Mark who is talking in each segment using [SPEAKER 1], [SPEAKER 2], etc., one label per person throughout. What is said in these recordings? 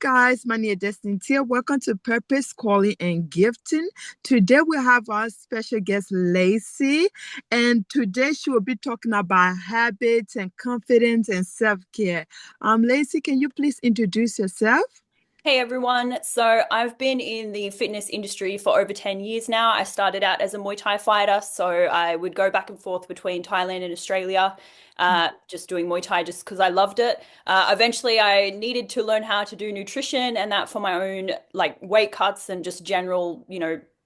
[SPEAKER 1] guys, my name is Destiny Tia. Welcome to Purpose, Calling, and Gifting. Today we have our special guest, Lacey, and today she will be talking about habits and confidence and self-care. Lacey, can you please introduce yourself?
[SPEAKER 2] Hey everyone. So I've been in the fitness industry for over 10 years now. I started out as a Muay Thai fighter, so I would go back and forth between Thailand and Australia, just doing Muay Thai just because I loved it. Eventually, I needed to learn how to do nutrition and that for my own like weight cuts and just general,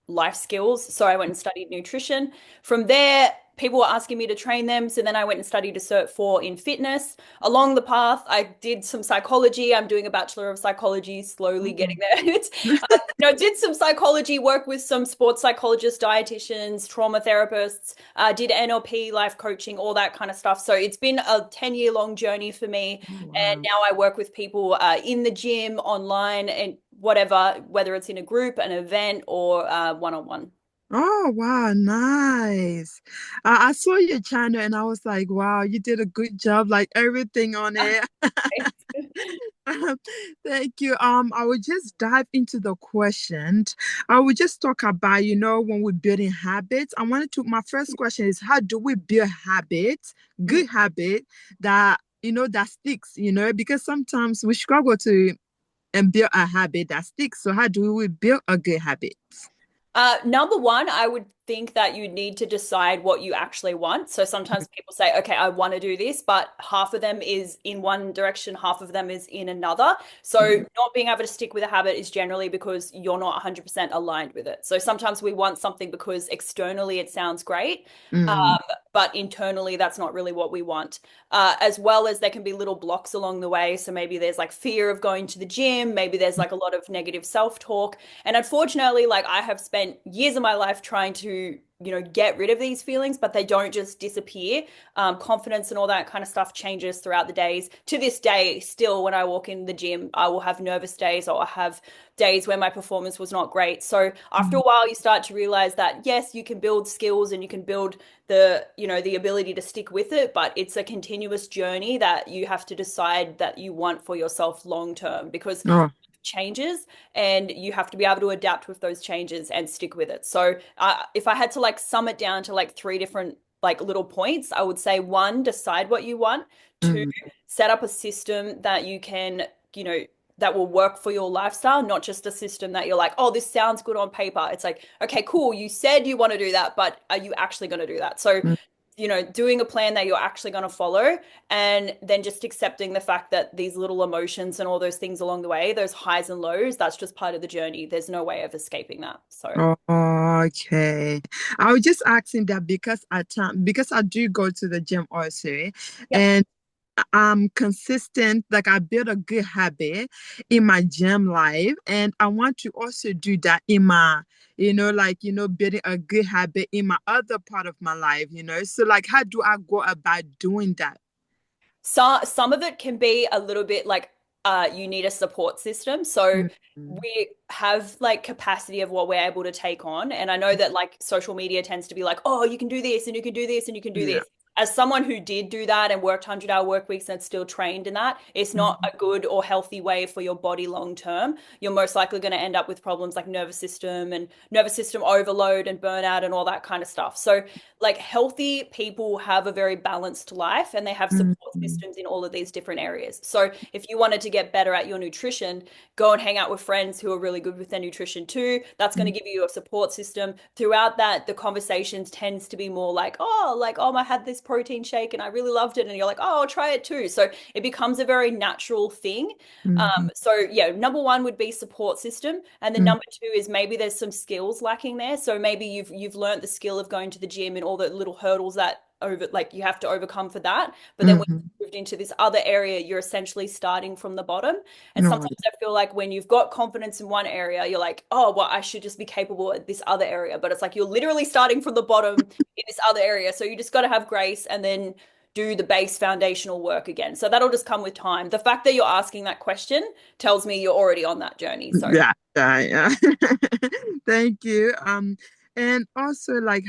[SPEAKER 2] life skills. So I went and studied nutrition. From there, people were asking me to train them. So then I went and studied a Cert 4 in fitness. Along the path, I did some psychology. I'm doing a Bachelor of Psychology, slowly getting
[SPEAKER 1] Oh,
[SPEAKER 2] there. Did some psychology work with some sports psychologists, dietitians, trauma therapists, did NLP, life coaching, all that kind of stuff. So it's been a 10-year long journey for me. And
[SPEAKER 1] wow.
[SPEAKER 2] now I work with people in the gym, online, and whatever, whether it's in a group, an event, or one-on-one.
[SPEAKER 1] Oh, wow, nice. I saw your channel and I was like, wow, you did a good job, like everything on it. Thank you. I will just dive into the question. I will just talk about, when we're building habits. My first question is, how do we build habits,
[SPEAKER 2] Mm.
[SPEAKER 1] good habit that, that sticks, because sometimes we struggle to and build a habit that sticks. So how do we build a good habit?
[SPEAKER 2] Number one, I would think that you need to decide what you actually want. So sometimes people say, okay, I want to do this, but half of them is in one direction, half of them is in another. So not being able to stick with a habit is generally because you're not 100% aligned with it. So sometimes we want something because externally it sounds great, um,
[SPEAKER 1] Mm,
[SPEAKER 2] but internally that's not really what we want. As well as there can be little blocks along the way. So maybe there's like fear of going to the gym, maybe there's like a lot of negative self-talk. And unfortunately, like I have spent years of my life trying to, get rid of these feelings, but they don't just disappear. Confidence and all that kind of stuff changes throughout the days. To this day, still, when I walk in the gym, I will have nervous days or I have days where my performance was not great. So after a
[SPEAKER 1] mm,
[SPEAKER 2] while, you start to realize that yes, you can build skills and you can build the ability to stick with it, but it's a continuous journey that you have to decide that you want for yourself long term because
[SPEAKER 1] oh,
[SPEAKER 2] changes and you have to be able to adapt with those changes and stick with it. So if I had to like sum it down to like three different like little points, I would say one, decide what you want. Two,
[SPEAKER 1] mm,
[SPEAKER 2] set up a system that you can, you know, that will work for your lifestyle, not just a system that you're like, oh, this sounds good on paper. It's like, okay, cool. You said you want to do that, but are you actually going to do that? So
[SPEAKER 1] mm.
[SPEAKER 2] doing a plan that you're actually going to follow, and then just accepting the fact that these little emotions and all those things along the way, those highs and lows, that's just part of the journey. There's no way of escaping that. So,
[SPEAKER 1] Oh, okay. I was just asking that because I do go to the gym also,
[SPEAKER 2] yep.
[SPEAKER 1] and I'm consistent, like I build a good habit in my gym life, and I want to also do that in my, building a good habit in my other part of my life. So like how do I go about doing that?
[SPEAKER 2] So some of it can be a little bit like you need a support system. So
[SPEAKER 1] Mhm.
[SPEAKER 2] we have like capacity of what we're able to take on. And I know that like social media tends to be like, oh, you can do this and you can do this and you can do
[SPEAKER 1] Yeah.
[SPEAKER 2] this. As someone who did do that and worked 100-hour work weeks and still trained in that, it's not
[SPEAKER 1] Mhm.
[SPEAKER 2] a good or healthy way for your body long term. You're most likely going to end up with problems like nervous system overload and burnout and all that kind of stuff. So like healthy people have a very balanced life and they have support
[SPEAKER 1] Mhm.
[SPEAKER 2] systems in all of these different areas. So if you wanted to get better at your nutrition, go and hang out with friends who are really good with their nutrition too. That's going to give you a support system. Throughout that, the conversations tends to be more like, oh, I had this protein shake and I really loved it. And you're like, oh, I'll try it too. So it becomes a very natural thing.
[SPEAKER 1] Mhm.
[SPEAKER 2] So yeah, number one would be support system, and then
[SPEAKER 1] Mhm.
[SPEAKER 2] number two is maybe there's some skills lacking there. So maybe you've learned the skill of going to the gym and all the little hurdles that over like you have to overcome for that. But then when
[SPEAKER 1] Mhm.
[SPEAKER 2] you moved into this other area, you're essentially starting from the bottom. And
[SPEAKER 1] No.
[SPEAKER 2] sometimes I feel like when you've got confidence in one area, you're like, oh, well, I should just be capable at this other area. But it's like you're literally starting from the bottom in this other area. So you just got to have grace and then do the base foundational work again. So that'll just come with time. The fact that you're asking that question tells me you're already on that journey. So
[SPEAKER 1] Yeah, yeah. Thank you. And also like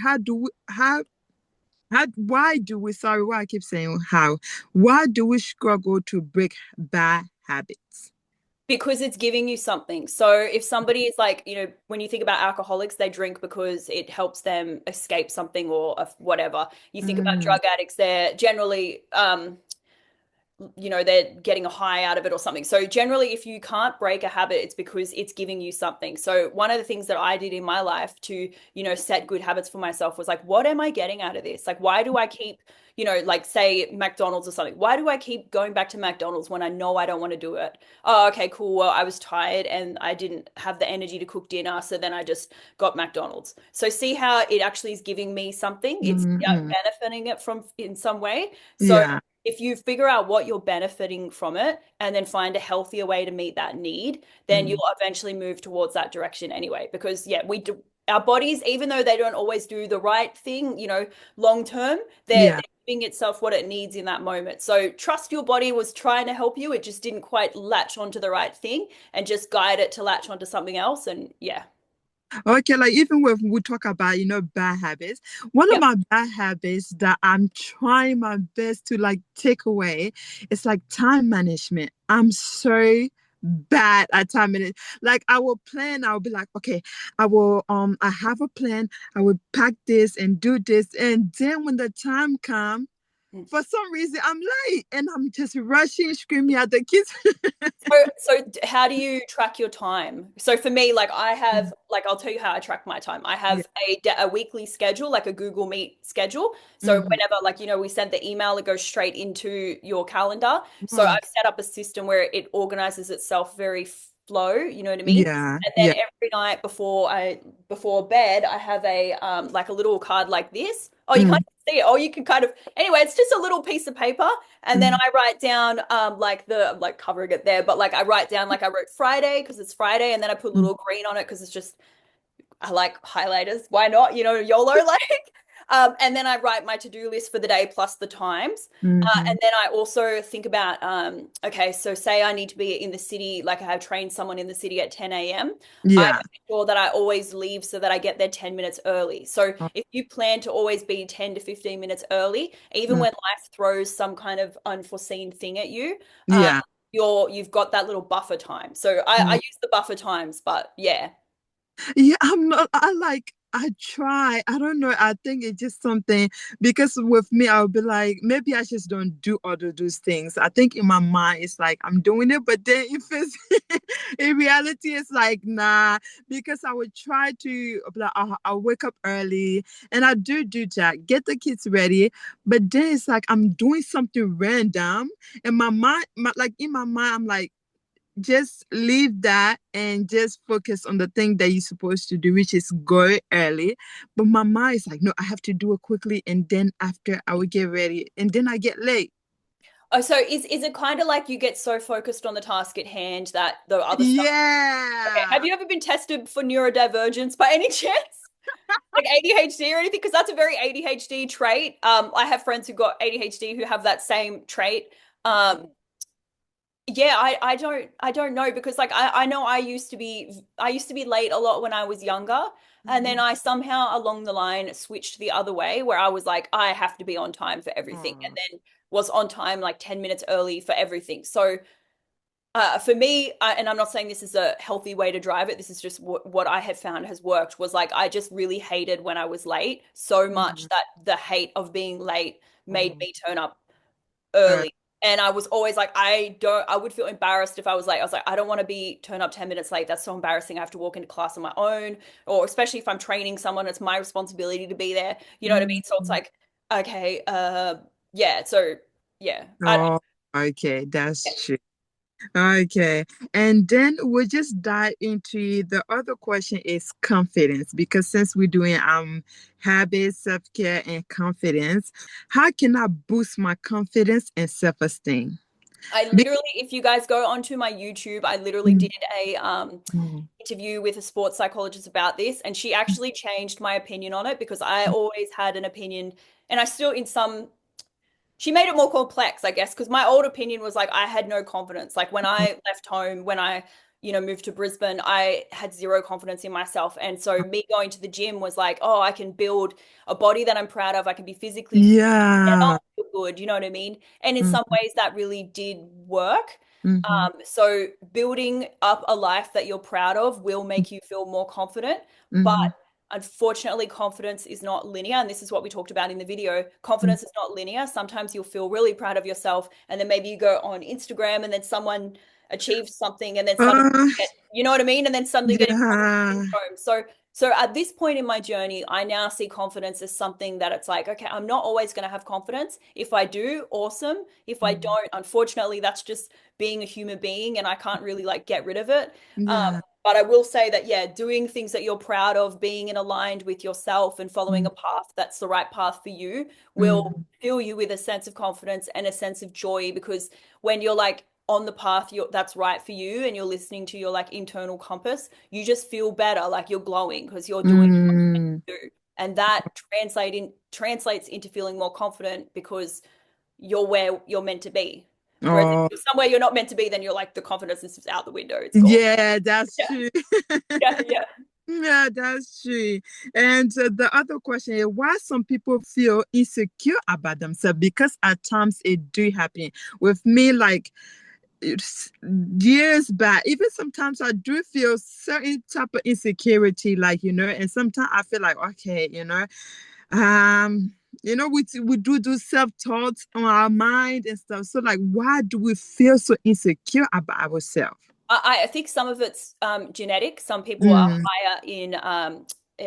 [SPEAKER 1] why do we, sorry, why I keep saying how, why do we struggle to break bad habits?
[SPEAKER 2] because it's giving you something. So if somebody is like, when you think about alcoholics, they drink because it helps them escape something or whatever. You think about
[SPEAKER 1] Mm,
[SPEAKER 2] drug addicts, they're generally they're getting a high out of it or something. So generally, if you can't break a habit, it's because it's giving you something. So one of the things that I did in my life to, set good habits for myself was like, what am I getting out of this? Like, why do I keep, like say McDonald's or something? Why do I keep going back to McDonald's when I know I don't want to do it? Oh, okay, cool. Well, I was tired and I didn't have the energy to cook dinner, so then I just got McDonald's. So see how it actually is giving me something. It's
[SPEAKER 1] mm,
[SPEAKER 2] benefiting it from in some way. So
[SPEAKER 1] yeah.
[SPEAKER 2] if you figure out what you're benefiting from it and then find a healthier way to meet that need, then you'll
[SPEAKER 1] Mm,
[SPEAKER 2] eventually move towards that direction anyway. Because yeah, we do our bodies, even though they don't always do the right thing, long term, they're
[SPEAKER 1] yeah.
[SPEAKER 2] giving itself what it needs in that moment. So trust your body was trying to help you. It just didn't quite latch onto the right thing and just guide it to latch onto something else. And yeah.
[SPEAKER 1] Okay, like even when we talk about, bad habits, one of
[SPEAKER 2] Yep.
[SPEAKER 1] my bad habits that I'm trying my best to like take away is like time management. I'm so bad at time management. Like I will plan, I'll be like, okay, I have a plan, I will pack this and do this. And then when the time comes, for some reason I'm late and I'm just rushing, screaming at the kids.
[SPEAKER 2] So how do you track your time? So for me, like I have, like I'll tell you how I track my time. I
[SPEAKER 1] Yeah.
[SPEAKER 2] have a weekly schedule, like a Google Meet schedule. So
[SPEAKER 1] Hmm.
[SPEAKER 2] whenever, like, we send the email, it goes straight into your calendar. So
[SPEAKER 1] Hmm.
[SPEAKER 2] I've set up a system where it organizes itself very flow, you know what I mean?
[SPEAKER 1] Yeah.
[SPEAKER 2] And then
[SPEAKER 1] Yeah.
[SPEAKER 2] every night before bed, I have a like a little card like this. Oh, you
[SPEAKER 1] Mm,
[SPEAKER 2] can't see it. Oh, you can kind of anyway, it's just a little piece of paper. And then
[SPEAKER 1] mm,
[SPEAKER 2] I write down like like covering it there, but like I write down like I wrote Friday because it's Friday, and then I put a
[SPEAKER 1] mm,
[SPEAKER 2] little green on it because it's just I like highlighters. Why not? YOLO like. And then I write my to-do list for the day plus the times.
[SPEAKER 1] mhm.
[SPEAKER 2] And then I also think about, okay, so say I need to be in the city, like I have trained someone in the city at 10 a.m. I
[SPEAKER 1] Yeah.
[SPEAKER 2] make sure that I always leave so that I get there 10 minutes early. So
[SPEAKER 1] Oh,
[SPEAKER 2] if you plan to always be 10 to 15 minutes early, even
[SPEAKER 1] mm,
[SPEAKER 2] when life throws some kind of unforeseen thing at you, uh,
[SPEAKER 1] yeah.
[SPEAKER 2] you've got that little buffer time. So I
[SPEAKER 1] Mm.
[SPEAKER 2] use the buffer times, but yeah.
[SPEAKER 1] Yeah, I'm not, I try. I don't know. I think it's just something because with me, I'll be like, maybe I just don't do all of those things. I think in my mind, it's like I'm doing it, but then if it's in reality, it's like, nah, because I would try to, like, I'll wake up early and I do that, get the kids ready, but then it's like I'm doing something random and my mind, like in my mind, I'm like, just leave that and just focus on the thing that you're supposed to do, which is go early. But my mind is like, no, I have to do it quickly, and then after I will get ready, and then I get late.
[SPEAKER 2] Oh, so is it kind of like you get so focused on the task at hand that the other stuff? Okay.
[SPEAKER 1] Yeah.
[SPEAKER 2] Have you ever been tested for neurodivergence by any chance? Like ADHD or anything? Because that's a very ADHD trait. I have friends who got ADHD who have that same trait. Um, yeah, I don't know because like I know I used to be late a lot when I was younger, and then
[SPEAKER 1] Mhm.
[SPEAKER 2] I somehow along the line switched the other way where I was like I have to be on time for everything, and
[SPEAKER 1] Oh,
[SPEAKER 2] then was on time like 10 minutes early for everything. So for me, and I'm not saying this is a healthy way to drive it, this is just what I have found has worked was like I just really hated when I was late so much
[SPEAKER 1] mhm.
[SPEAKER 2] that the hate of being late made
[SPEAKER 1] Oh,
[SPEAKER 2] me turn up
[SPEAKER 1] uh,
[SPEAKER 2] early. And I was always like, I would feel embarrassed if I was late. I was like, I don't want to be turn up 10 minutes late. That's so embarrassing. I have to walk into class on my own, or especially if I'm training someone, it's my responsibility to be there. You know what I mean? So it's
[SPEAKER 1] mhm.
[SPEAKER 2] like, okay, yeah. So yeah,
[SPEAKER 1] Oh, okay, that's true. Okay. And then we'll just dive into the other question is confidence because since we're doing habits, self-care and confidence, how can I boost my confidence and self-esteem?
[SPEAKER 2] I
[SPEAKER 1] Be-
[SPEAKER 2] literally, if you guys go onto my YouTube, I literally
[SPEAKER 1] Mhm.
[SPEAKER 2] did a interview with a sports psychologist about this, and she actually changed my opinion on it because I always had an opinion, and I still in some she made it more complex, I guess, because my old opinion was like I had no confidence. Like when I left home, when I moved to Brisbane, I had zero confidence in myself. And so me going to the gym was like, oh, I can build a body that I'm proud of. I can be physically fit and
[SPEAKER 1] Yeah.
[SPEAKER 2] I'll feel good. You know what I mean? And in some
[SPEAKER 1] Mm-hmm.
[SPEAKER 2] ways that really did work.
[SPEAKER 1] Mm-hmm.
[SPEAKER 2] So building up a life that you're proud of will make you feel more confident. But
[SPEAKER 1] Mm-hmm.
[SPEAKER 2] unfortunately, confidence is not linear. And this is what we talked about in the video. Confidence is not linear. Sometimes you'll feel really proud of yourself. And then maybe you go on Instagram and then someone achieves something and then suddenly,
[SPEAKER 1] Uh,
[SPEAKER 2] you know what I mean? And then suddenly getting confidence
[SPEAKER 1] yeah.
[SPEAKER 2] syndrome. So at this point in my journey, I now see confidence as something that it's like, okay, I'm not always going to have confidence. If I do, awesome. If I
[SPEAKER 1] Mm.
[SPEAKER 2] don't, unfortunately, that's just being a human being and I can't really like get rid of it.
[SPEAKER 1] Yeah.
[SPEAKER 2] But I will say that, yeah, doing things that you're proud of, being in aligned with yourself and following
[SPEAKER 1] Mm.
[SPEAKER 2] a path that's the right path for you will
[SPEAKER 1] Mm.
[SPEAKER 2] fill you with a sense of confidence and a sense of joy because when you're like on the path that's right for you and you're listening to your like internal compass, you just feel better, like you're glowing because you're doing
[SPEAKER 1] Mm.
[SPEAKER 2] what you do. And that translates into feeling more confident because you're where you're meant to be. Whereas if
[SPEAKER 1] Oh,
[SPEAKER 2] you're somewhere you're not meant to be, then you're like the confidence is just out the window. It's gone.
[SPEAKER 1] yeah, that's
[SPEAKER 2] Yeah,
[SPEAKER 1] true.
[SPEAKER 2] yeah, yeah.
[SPEAKER 1] Yeah, that's true. And the other question is why some people feel insecure about themselves because at times it do happen. With me, like it's years back, even sometimes I do feel certain type of insecurity, like and sometimes I feel like okay, um, we do self-thoughts on our mind and stuff. So like why do we feel so insecure about ourselves?
[SPEAKER 2] I think some of it's genetic. Some people are
[SPEAKER 1] Mm,
[SPEAKER 2] higher in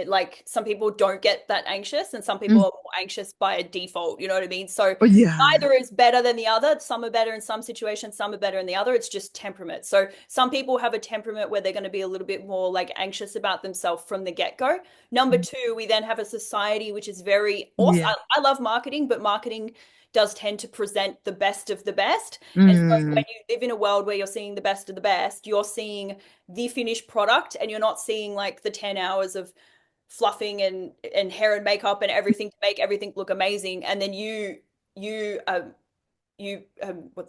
[SPEAKER 2] like some people don't get that anxious, and some people
[SPEAKER 1] mm,
[SPEAKER 2] are more anxious by default. You know what I mean? So
[SPEAKER 1] oh yeah.
[SPEAKER 2] neither is better than the other. Some are better in some situations, some are better in the other. It's just temperament. So some people have a temperament where they're going to be a little bit more like anxious about themselves from the get-go. Number
[SPEAKER 1] Mm,
[SPEAKER 2] two, we then have a society which is very awesome.
[SPEAKER 1] yeah.
[SPEAKER 2] I love marketing, but marketing does tend to present the best of the best. And so
[SPEAKER 1] Mm,
[SPEAKER 2] when you live in a world where you're seeing the best of the best, you're seeing the finished product and you're not seeing like the 10 hours of fluffing and hair and makeup and everything to make everything look amazing. And then you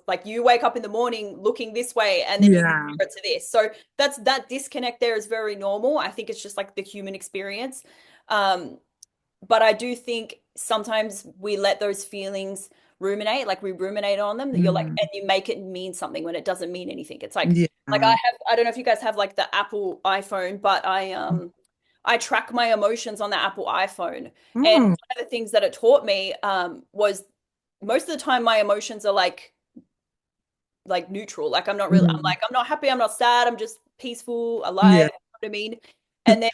[SPEAKER 2] like you wake up in the morning looking this way and then you
[SPEAKER 1] yeah.
[SPEAKER 2] compare it to this. So that disconnect there is very normal. I think it's just like the human experience. Um, but I do think sometimes we let those feelings ruminate, like we ruminate on them, that you're like,
[SPEAKER 1] Mm,
[SPEAKER 2] and you make it mean something when it doesn't mean anything. It's like
[SPEAKER 1] yeah.
[SPEAKER 2] I don't know if you guys have like the Apple iPhone, but I track my emotions on the Apple iPhone. And
[SPEAKER 1] Oh.
[SPEAKER 2] one of the things that it taught me was most of the time my emotions are like neutral. Like I'm not really, I'm
[SPEAKER 1] Mm,
[SPEAKER 2] like, I'm not happy, I'm not sad, I'm just peaceful, alive,
[SPEAKER 1] yeah.
[SPEAKER 2] you know what I mean? And then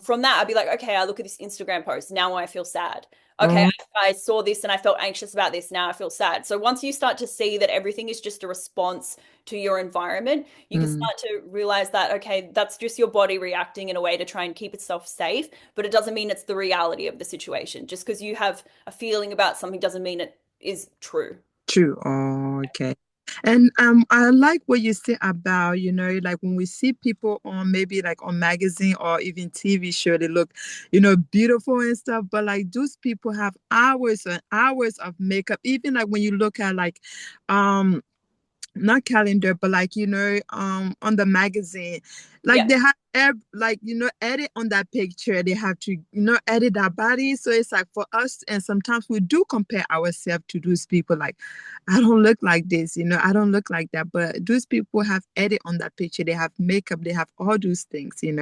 [SPEAKER 2] from that, I'd be like, okay, I look at this Instagram post. Now I feel sad. Okay,
[SPEAKER 1] Oh.
[SPEAKER 2] I saw this and I felt anxious about this. Now I feel sad. So once you start to see that everything is just a response to your environment, you can
[SPEAKER 1] Mm,
[SPEAKER 2] start to realize that, okay, that's just your body reacting in a way to try and keep itself safe. But it doesn't mean it's the reality of the situation. Just because you have a feeling about something doesn't mean it is true.
[SPEAKER 1] true. Oh, okay. And I like what you say about, like when we see people on maybe like on magazine or even TV show, they look, beautiful and stuff, but like those people have hours and hours of makeup. Even like when you look at like um not calendar, but like on the magazine, like
[SPEAKER 2] Yeah.
[SPEAKER 1] they have like edit on that picture. They have to edit that body. So it's like for us, and sometimes we do compare ourselves to those people. Like, I don't look like this, I don't look like that. But those people have edit on that picture. They have makeup. They have all those things.
[SPEAKER 2] And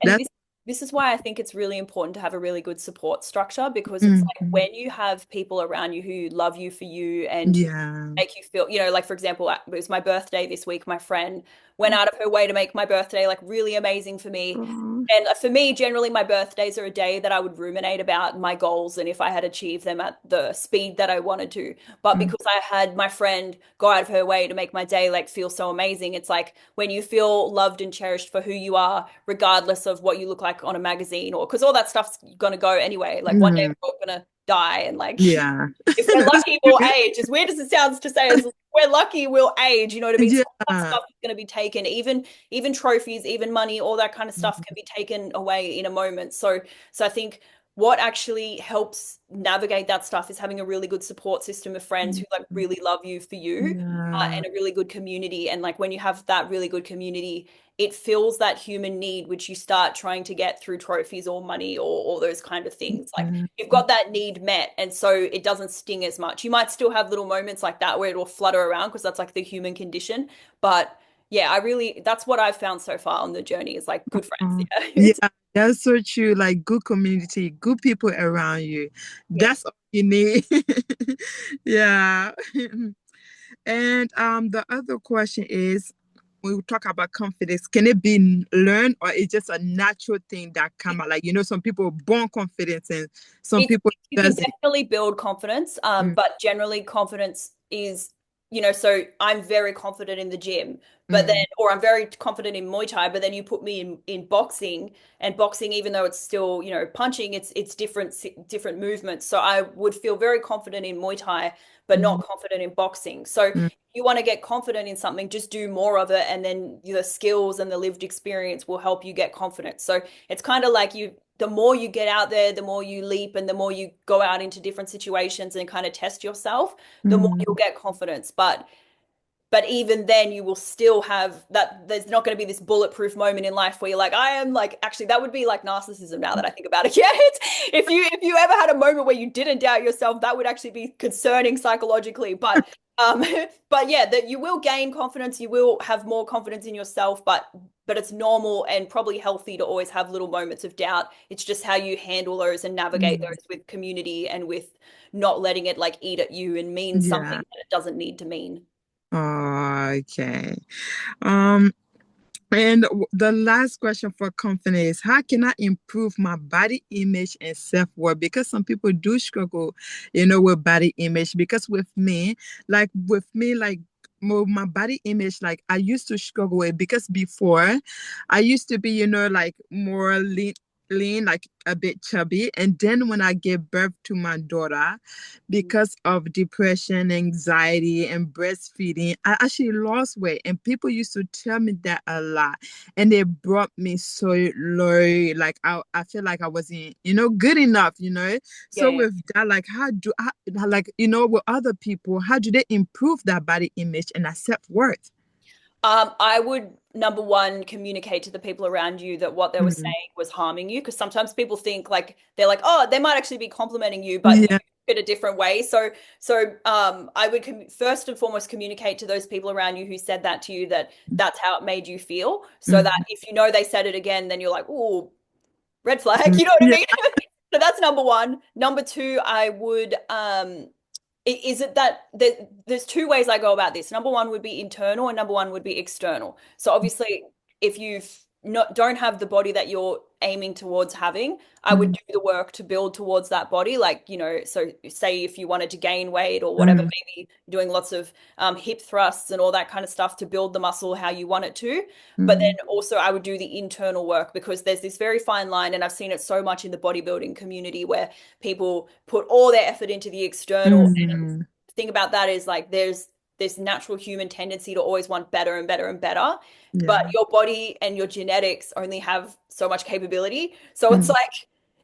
[SPEAKER 1] That's
[SPEAKER 2] this is why I think it's really important to have a really good support structure because it's like
[SPEAKER 1] mhm.
[SPEAKER 2] when you have people around you who love you for you and
[SPEAKER 1] Yeah.
[SPEAKER 2] make you feel, like for example, it was my birthday this week. My friend went out of her way to make my birthday like really amazing for me.
[SPEAKER 1] Oh,
[SPEAKER 2] And for me, generally, my birthdays are a day that I would ruminate about my goals and if I had achieved them at the speed that I wanted to. But
[SPEAKER 1] mm,
[SPEAKER 2] because I had my friend go out of her way to make my day like feel so amazing, it's like when you feel loved and cherished for who you are, regardless of what you look like on a magazine or because all that stuff's gonna go anyway. Like one day
[SPEAKER 1] mhm.
[SPEAKER 2] we're all gonna die and like
[SPEAKER 1] Yeah.
[SPEAKER 2] if we're
[SPEAKER 1] That's
[SPEAKER 2] lucky, we'll
[SPEAKER 1] true.
[SPEAKER 2] age. As weird as it sounds to say, as we're lucky, we'll age. You know what I mean? So all that
[SPEAKER 1] Yeah.
[SPEAKER 2] stuff is going to be taken. Even trophies, even money, all that kind of stuff can be taken away in a moment. So I think what actually helps navigate that stuff is having a really good support system of friends who like
[SPEAKER 1] Mhm.
[SPEAKER 2] really love you for you,
[SPEAKER 1] Yeah.
[SPEAKER 2] and a really good community. And like when you have that really good community, it fills that human need, which you start trying to get through trophies or money or all those kind of things. Like
[SPEAKER 1] Yeah.
[SPEAKER 2] you've got that need met, and so it doesn't sting as much. You might still have little moments like that where it will flutter around because that's like the human condition. But yeah, that's what I've found so far on the journey is like good friends.
[SPEAKER 1] Uh,
[SPEAKER 2] Yeah.
[SPEAKER 1] yeah, that's so true. Like good community, good people around you.
[SPEAKER 2] Yeah.
[SPEAKER 1] That's all you need. Yeah. And the other question is, we will talk about confidence. Can it be learned or it's just a natural thing that come out? Like, some people are born confident and some
[SPEAKER 2] It's
[SPEAKER 1] people
[SPEAKER 2] you can
[SPEAKER 1] doesn't.
[SPEAKER 2] definitely build confidence,
[SPEAKER 1] Mm,
[SPEAKER 2] but generally confidence is, so I'm very confident in the gym, but then,
[SPEAKER 1] mm,
[SPEAKER 2] or I'm very confident in Muay Thai, but then you put me in boxing, and boxing, even though it's still, punching, it's different movements. So I would feel very confident in Muay Thai, but
[SPEAKER 1] mm,
[SPEAKER 2] not confident in boxing. So if
[SPEAKER 1] mm,
[SPEAKER 2] you want to get confident in something, just do more of it, and then the skills and the lived experience will help you get confidence. So it's kind of like the more you get out there, the more you leap and the more you go out into different situations and kind of test yourself, the more
[SPEAKER 1] mm.
[SPEAKER 2] you'll get confidence. But even then you will still have that. There's not going to be this bulletproof moment in life where you're like, I am like, actually that would be like narcissism now that I think about it. Yeah, if you ever had a moment where you didn't doubt yourself, that would actually be concerning psychologically. Um but yeah, that you will gain confidence, you will have more confidence in yourself, but it's normal and probably healthy to always have little moments of doubt. It's just how you handle those and navigate
[SPEAKER 1] Mm.
[SPEAKER 2] those with community and with not letting it like eat at you and mean something
[SPEAKER 1] Yeah.
[SPEAKER 2] that it doesn't need to mean.
[SPEAKER 1] Okay. Um, and the last question for confidence is, how can I improve my body image and self-worth? Because some people do struggle, with body image. Because with me, like my body image, like I used to struggle with because before I used to be, like more lean, like a bit chubby. And then when I gave birth to my daughter, because of depression, anxiety, and breastfeeding, I actually lost weight. And people used to tell me that a lot. And they brought me so low. Like I feel like I wasn't, good enough. So
[SPEAKER 2] Yeah.
[SPEAKER 1] with that, like like, with other people, how do they improve their body image and their self-worth?
[SPEAKER 2] I would number one communicate to the people around you that what they were
[SPEAKER 1] Mm.
[SPEAKER 2] saying was harming you, because sometimes people think like they're like, oh, they might actually be complimenting you, but you
[SPEAKER 1] Yeah.
[SPEAKER 2] took it a different way. So I would first and foremost communicate to those people around you who said that to you that that's how it made you feel, so that
[SPEAKER 1] Mm.
[SPEAKER 2] if you know they said it again, then you're like, oh, red flag.
[SPEAKER 1] Mm.
[SPEAKER 2] You know what I
[SPEAKER 1] Yeah.
[SPEAKER 2] mean? So that's number one. Number two, I would is it that there's two ways I go about this. Number one would be internal and number one would be external. So obviously, if you've not don't have the body that you're aiming towards having, I would
[SPEAKER 1] Mm.
[SPEAKER 2] do the work to build towards that body. Like, so say if you wanted to gain weight or whatever,
[SPEAKER 1] Mm.
[SPEAKER 2] maybe doing lots of hip thrusts and all that kind of stuff to build the muscle how you want it to. But
[SPEAKER 1] Mm.
[SPEAKER 2] then also I would do the internal work, because there's this very fine line, and I've seen it so much in the bodybuilding community where people put all their effort into the external.
[SPEAKER 1] Mm.
[SPEAKER 2] Thing about that is like there's this natural human tendency to always want better and better and better, but
[SPEAKER 1] Yeah.
[SPEAKER 2] your body and your genetics only have so much capability. So it's
[SPEAKER 1] Mm.
[SPEAKER 2] like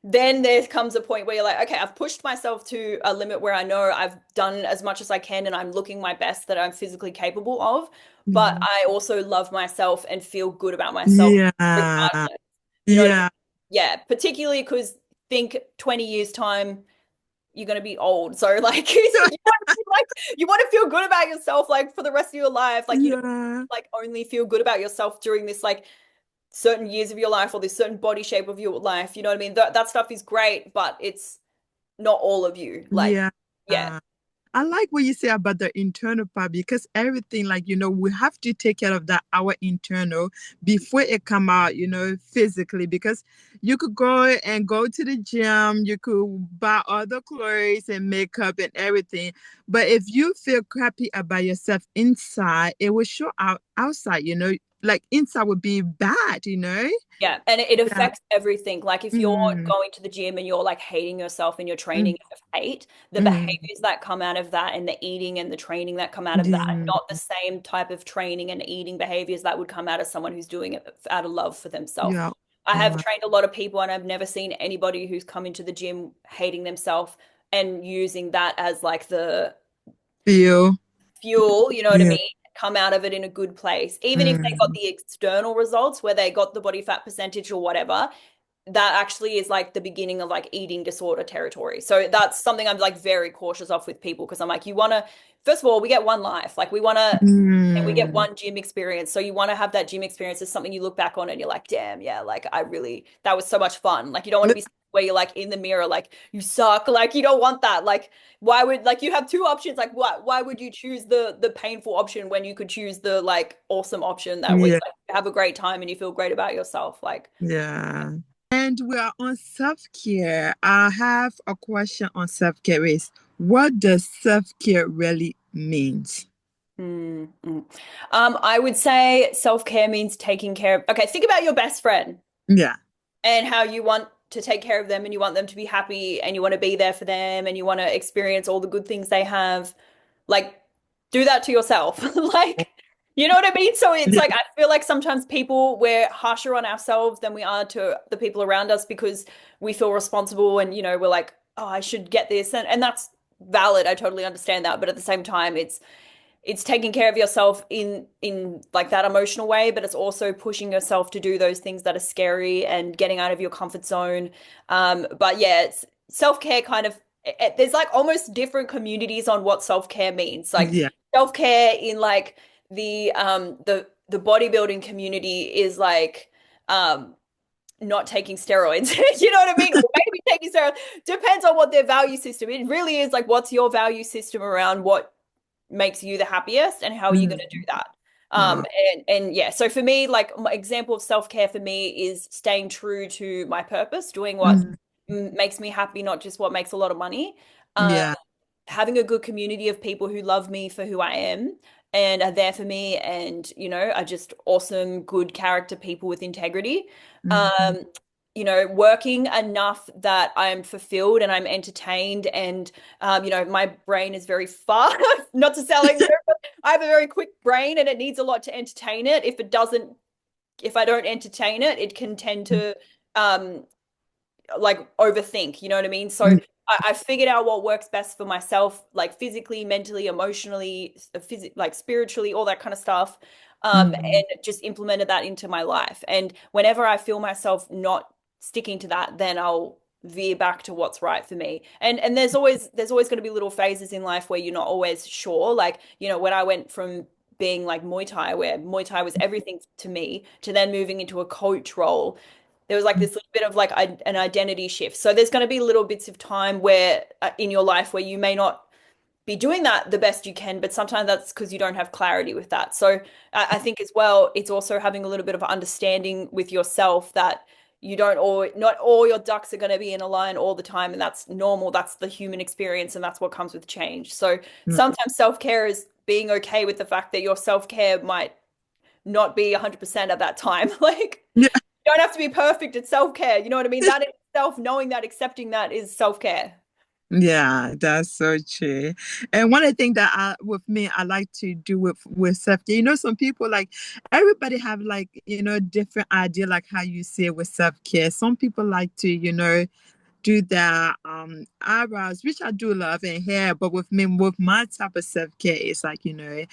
[SPEAKER 2] then there comes a point where you're like, okay, I've pushed myself to a limit where I know I've done as much as I can and I'm looking my best that I'm physically capable of, but
[SPEAKER 1] Mm.
[SPEAKER 2] I also love myself and feel good about myself
[SPEAKER 1] Yeah.
[SPEAKER 2] regardless. You know what I mean?
[SPEAKER 1] Yeah.
[SPEAKER 2] Yeah, particularly because think 20 years time you're gonna be old. So like you want to feel good about yourself like for the rest of your life. Like you don't
[SPEAKER 1] Yeah.
[SPEAKER 2] like only feel good about yourself during this like certain years of your life or this certain body shape of your life. You know what I mean? That stuff is great, but it's not all of you. Like,
[SPEAKER 1] Yeah.
[SPEAKER 2] yeah.
[SPEAKER 1] I like what you say about the internal part because everything, like, we have to take care of that, our internal, before it come out, physically. Because you could go to the gym, you could buy other clothes and makeup and everything. But if you feel crappy about yourself inside, it will show out outside. Like inside would be bad.
[SPEAKER 2] Yeah, and it
[SPEAKER 1] Yeah.
[SPEAKER 2] affects everything. Like if you're
[SPEAKER 1] Mm,
[SPEAKER 2] going to the gym and you're like hating yourself and you're training
[SPEAKER 1] mm,
[SPEAKER 2] out of hate, the
[SPEAKER 1] mm,
[SPEAKER 2] behaviors that come out of that and the eating and the training that come out of that are
[SPEAKER 1] mm,
[SPEAKER 2] not the same type of training and eating behaviors that would come out of someone who's doing it out of love for themselves.
[SPEAKER 1] yeah.
[SPEAKER 2] I have
[SPEAKER 1] Wow.
[SPEAKER 2] trained a lot of people and I've never seen anybody who's come into the gym hating themselves and using that as like the
[SPEAKER 1] Feel.
[SPEAKER 2] fuel, you know what I
[SPEAKER 1] Yeah.
[SPEAKER 2] mean? Come out of it in a good place. Even if they got
[SPEAKER 1] Mm,
[SPEAKER 2] the external results where they got the body fat percentage or whatever, that actually is like the beginning of like eating disorder territory. So that's something I'm like very cautious of with people because I'm like, you want to, first of all, we get one life. Like we want to, and we get
[SPEAKER 1] mm.
[SPEAKER 2] one gym experience. So you want to have that gym experience as something you look back on and you're like, damn, yeah, like I really, that was so much fun. Like you don't want to be where you're like in the mirror, like you suck. Like you don't want that. Like why would like you have two options? Like what? Why would you choose the painful option when you could choose the like awesome option that was
[SPEAKER 1] Yeah.
[SPEAKER 2] like have a great time and you feel great about yourself? Like,
[SPEAKER 1] Yeah. And we are on self-care. I have a question on self-care is what does self-care really means?
[SPEAKER 2] mm, mm. I would say self-care means taking care of, okay, think about your best friend
[SPEAKER 1] Yeah.
[SPEAKER 2] and how you want to take care of them and you want them to be happy and you want to be there for them and you want to experience all the good things they have. Like, do that to yourself. Like, you know what I mean? So it's
[SPEAKER 1] Yeah.
[SPEAKER 2] like, I feel like sometimes we're harsher on ourselves than we are to the people around us because we feel responsible and, you know, we're like, oh, I should get this. And that's valid. I totally understand that. But at the same time, it's taking care of yourself in like that emotional way, but it's also pushing yourself to do those things that are scary and getting out of your comfort zone. But yeah, it's self-care kind of there's like almost different communities on what self-care means. Like
[SPEAKER 1] Yeah.
[SPEAKER 2] self-care in like the bodybuilding community is like not taking steroids. You know what I mean? Or maybe taking steroids. Depends on what their value system. It really is like what's your value system around what makes you the happiest and how are you going to do
[SPEAKER 1] Mm.
[SPEAKER 2] that.
[SPEAKER 1] Wow.
[SPEAKER 2] And yeah, so for me, like my example of self-care for me is staying true to my purpose, doing what
[SPEAKER 1] Mm.
[SPEAKER 2] makes me happy, not just what makes a lot of money. um,
[SPEAKER 1] Yeah.
[SPEAKER 2] having a good community of people who love me for who I am and are there for me and, you know, are just awesome, good character people with integrity.
[SPEAKER 1] Mhm.
[SPEAKER 2] Um, you know, working enough that I'm fulfilled and I'm entertained and, you know, my brain is very fast, not to sound like, you know, but I have a very quick brain and it needs a lot to entertain it. If I don't entertain it, it can tend to, um, like overthink, you know what I mean? So
[SPEAKER 1] Mm.
[SPEAKER 2] I figured out what works best for myself, like physically, mentally, emotionally, like spiritually, all that kind of stuff.
[SPEAKER 1] Mm.
[SPEAKER 2] And just implemented that into my life. And whenever I feel myself not sticking to that, then I'll veer back to what's right for me. And there's always going to be little phases in life where you're not always sure. Like, you know, when I went from being like Muay Thai, where Muay Thai was everything to me, to then moving into a coach role, there was like
[SPEAKER 1] Mm.
[SPEAKER 2] this little bit of like an identity shift. So there's going to be little bits of time where in your life where you may not be doing that the best you can, but sometimes that's because you don't have clarity with that. So I think as well, it's also having a little bit of understanding with yourself that you don't all not all your ducks are going to be in a line all the time, and that's normal. That's the human experience, and that's what comes with change. So
[SPEAKER 1] Mm.
[SPEAKER 2] sometimes self-care is being okay with the fact that your self-care might not be 100% at that time. Like
[SPEAKER 1] Yeah.
[SPEAKER 2] don't have to be perfect. It's self-care. You know what I mean? That in itself, knowing that, accepting that is self-care.
[SPEAKER 1] Yeah, that's so true. And one of the things that with me, I like to do with self care. You know, some people like everybody have like different idea like how you say it with self care. Some people like to do their eyebrows, which I do love, and hair. But with me, with my type of self care, it's like journaling.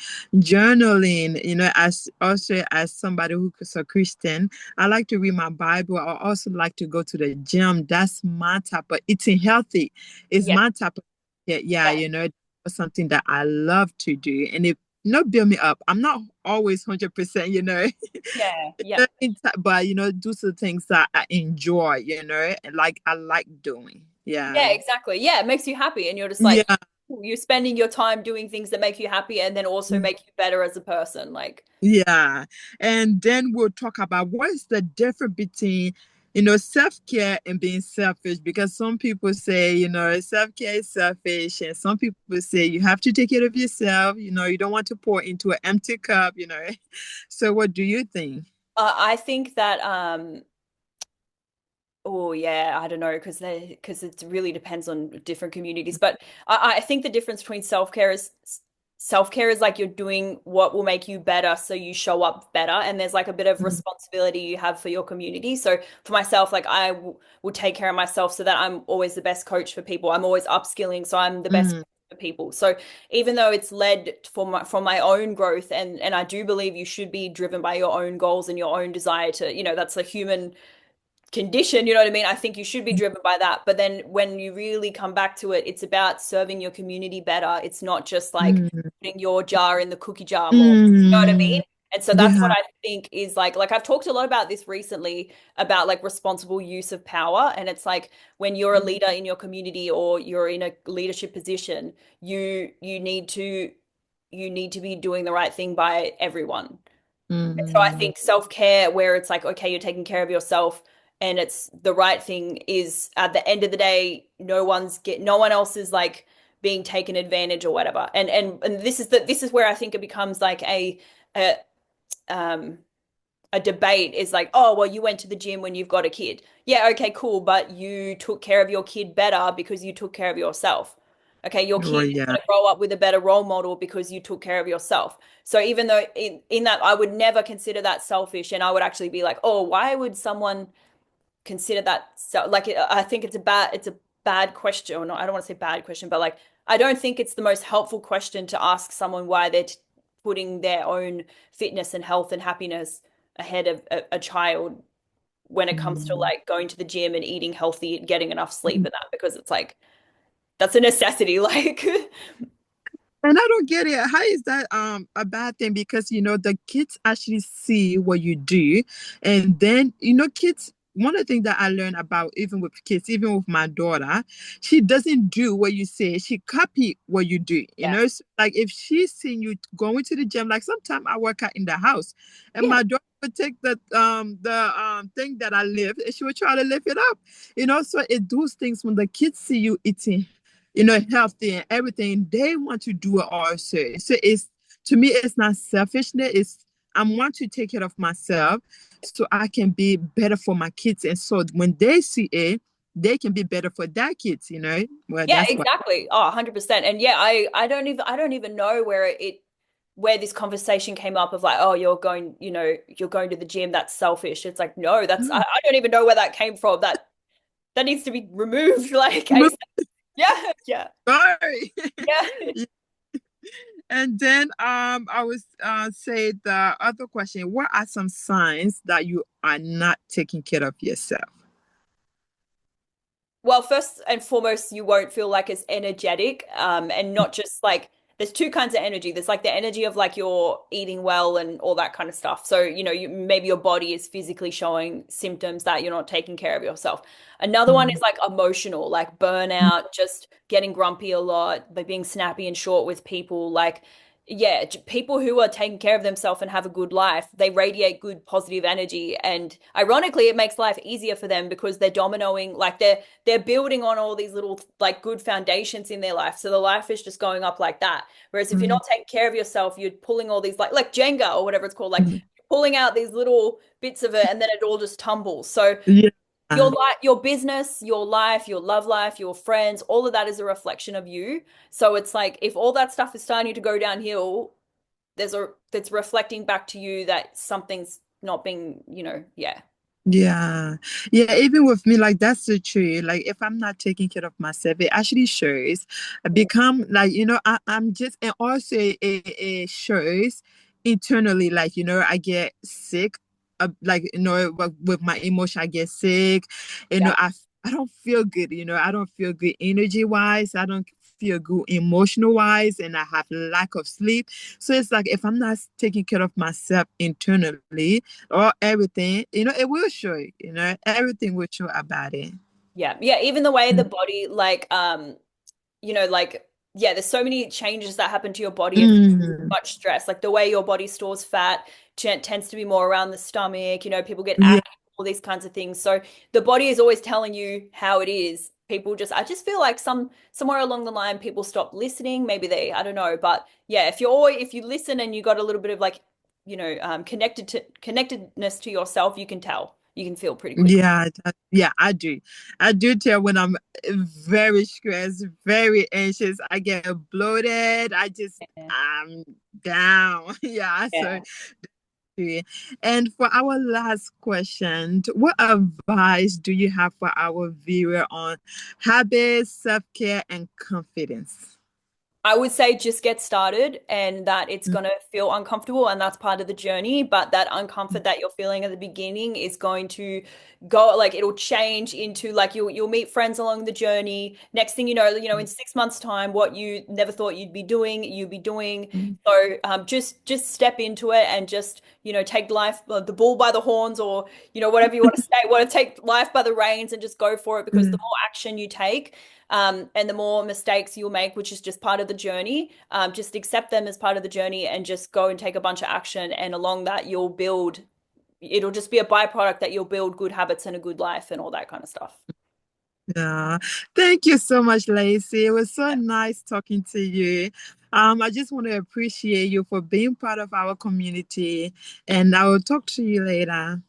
[SPEAKER 1] As also as somebody who's a Christian, I like to read my Bible. I also like to go to the gym. That's my type of eating healthy. Is
[SPEAKER 2] Yeah,
[SPEAKER 1] my type of yeah, yeah. Something that I love to do, and it build me up. I'm not always 100%.
[SPEAKER 2] yeah, yeah.
[SPEAKER 1] But do some things that I enjoy, and like I like doing.
[SPEAKER 2] Yeah,
[SPEAKER 1] Yeah.
[SPEAKER 2] exactly. Yeah, it makes you happy. And you're just like,
[SPEAKER 1] Yeah.
[SPEAKER 2] you're spending your time doing things that make you happy and then also make you better as a person. Like,
[SPEAKER 1] Yeah. And then we'll talk about what is the difference between, self-care and being selfish, because some people say, self-care is selfish, and some people say you have to take care of yourself, you don't want to pour into an empty cup. So what do you think?
[SPEAKER 2] I think that, oh yeah, I don't know, because it really depends on different communities. But I think the difference between self-care is self-care is like you're doing what will make you better so you show up better, and there's like a bit of
[SPEAKER 1] Mm,
[SPEAKER 2] responsibility you have for your community. So for myself, like will take care of myself so that I'm always the best coach for people. I'm always upskilling so I'm the best
[SPEAKER 1] mm,
[SPEAKER 2] for people. So even though it's led for my from my own growth, and I do believe you should be driven by your own goals and your own desire to, that's a human condition, you know what I mean? I think you should be driven by that. But then when you really come back to it, it's about serving your community better. It's not just like
[SPEAKER 1] mm,
[SPEAKER 2] putting your jar in the cookie jar more. You know what I mean?
[SPEAKER 1] mm.
[SPEAKER 2] And so that's what
[SPEAKER 1] Yeah.
[SPEAKER 2] I think is like I've talked a lot about this recently about like responsible use of power. And it's like when you're a leader in your community or you're in a leadership position, you need to be doing the right thing by everyone. So I
[SPEAKER 1] Mm,
[SPEAKER 2] think self-care, where it's like, okay, you're taking care of yourself and it's the right thing, is at the end of the day, no one else is like being taken advantage or whatever. And this is where I think it becomes like a um a debate is like, oh, well, you went to the gym when you've got a kid. Yeah, okay, cool, but you took care of your kid better because you took care of yourself. Okay, your
[SPEAKER 1] oh,
[SPEAKER 2] kid is
[SPEAKER 1] yeah.
[SPEAKER 2] going to grow up with a better role model because you took care of yourself. So even though in that I would never consider that selfish, and I would actually be like, oh, why would someone consider that so like I think it's a bad question, or not, I don't want to say bad question, but like I don't think it's the most helpful question to ask someone why they're putting their own fitness and health and happiness ahead of a child when it comes to
[SPEAKER 1] Mm.
[SPEAKER 2] like going to the gym and eating healthy and getting enough sleep and that, because it's like that's a necessity. Like
[SPEAKER 1] And I don't get it. How is that a bad thing? Because the kids actually see what you do, and then kids. One of the things that I learned about, even with kids, even with my daughter, she doesn't do what you say. She copy what you do.
[SPEAKER 2] yeah,
[SPEAKER 1] So, like if she's seen you going to the gym, like sometimes I work out in the house, and
[SPEAKER 2] yeah,
[SPEAKER 1] my daughter would take the thing that I lift, and she would try to lift it up. So it those things when the kids see you eating healthy and everything, they want to do it also. So it's to me, it's not selfishness. It's I want to take care of myself so I can be better for my kids. And so when they see it, they can be better for their kids. Well,
[SPEAKER 2] yeah,
[SPEAKER 1] that's what.
[SPEAKER 2] exactly. Oh, 100%. And yeah, I don't even know where this conversation came up of like, oh, you're going to the gym, that's selfish. It's like, no, I don't even know where that came from. That needs to be removed. Like, yeah, yeah,
[SPEAKER 1] Sorry.
[SPEAKER 2] yeah.
[SPEAKER 1] And then I was say the other question, what are some signs that you are not taking care of yourself?
[SPEAKER 2] Well, first and foremost, you won't feel like as energetic, and not just like there's two kinds of energy. There's like the energy of like you're eating well and all that kind of stuff. So, maybe your body is physically showing symptoms that you're not taking care of yourself. Another one
[SPEAKER 1] Mm,
[SPEAKER 2] is like emotional, like burnout, just getting grumpy a lot, by being snappy and short with people, like yeah, people who are taking care of themselves and have a good life, they radiate good positive energy, and ironically it makes life easier for them because they're dominoing, like they're building on all these little like good foundations in their life. So the life is just going up like that. Whereas if you're
[SPEAKER 1] mm,
[SPEAKER 2] not taking care of yourself, you're pulling all these like Jenga or whatever it's called, like
[SPEAKER 1] mm.
[SPEAKER 2] pulling out these little bits of it and then it all just tumbles. So
[SPEAKER 1] Yeah.
[SPEAKER 2] your business, your life, your love life, your friends, all of that is a reflection of you. So it's like if all that stuff is starting to go downhill, that's reflecting back to you that something's not being, yeah.
[SPEAKER 1] Yeah. Yeah. Even with me, like that's so true. Like if I'm not taking care of myself, it actually shows. I become like, I'm just, and also it shows internally, like, I get sick. Like, with my emotion, I get sick.
[SPEAKER 2] Yeah.
[SPEAKER 1] I don't feel good, I don't feel good energy wise. I don't feel good emotional wise, and I have lack of sleep. So it's like if I'm not taking care of myself internally, or everything, it will show, everything will show about it.
[SPEAKER 2] Yeah. Yeah. Even the way the
[SPEAKER 1] Mm.
[SPEAKER 2] body, like, like, yeah, there's so many changes that happen to your body if
[SPEAKER 1] Mm.
[SPEAKER 2] much stress. Like the way your body stores fat tends to be more around the stomach. People get
[SPEAKER 1] Yeah.
[SPEAKER 2] acne, all these kinds of things. So the body is always telling you how it is. I just feel like somewhere along the line, people stop listening. Maybe I don't know. But yeah, if you listen and you got a little bit of like, connectedness to yourself, you can tell. you can feel pretty quickly.
[SPEAKER 1] Yeah, I do. I do tell when I'm very stressed, very anxious. I get bloated.
[SPEAKER 2] Yeah.
[SPEAKER 1] I'm down. Yeah, so
[SPEAKER 2] Yeah.
[SPEAKER 1] yeah. And for our last question, what advice do you have for our viewer on habits, self-care, and confidence?
[SPEAKER 2] I would say just get started and that it's going to feel uncomfortable and that's part of the journey. But that uncomfort that you're feeling at the beginning is going to go like it'll change into like you'll meet friends along the journey. Next thing you know, in 6 months' time, what you never thought you'd be doing. So just step into it and just, take life, the bull by the horns or, whatever you want to say, want to take life by the reins and just go for it because the more action you take, and the more mistakes you'll make, which is just part of the journey, just accept them as part of the journey and just go and take a bunch of action. And along that, it'll just be a byproduct that you'll build good habits and a good life and all that kind of stuff.
[SPEAKER 1] Yeah. Thank you so much, Lacey. It was so nice talking to you. I just want to appreciate you for being part of our community, and I will talk to you later.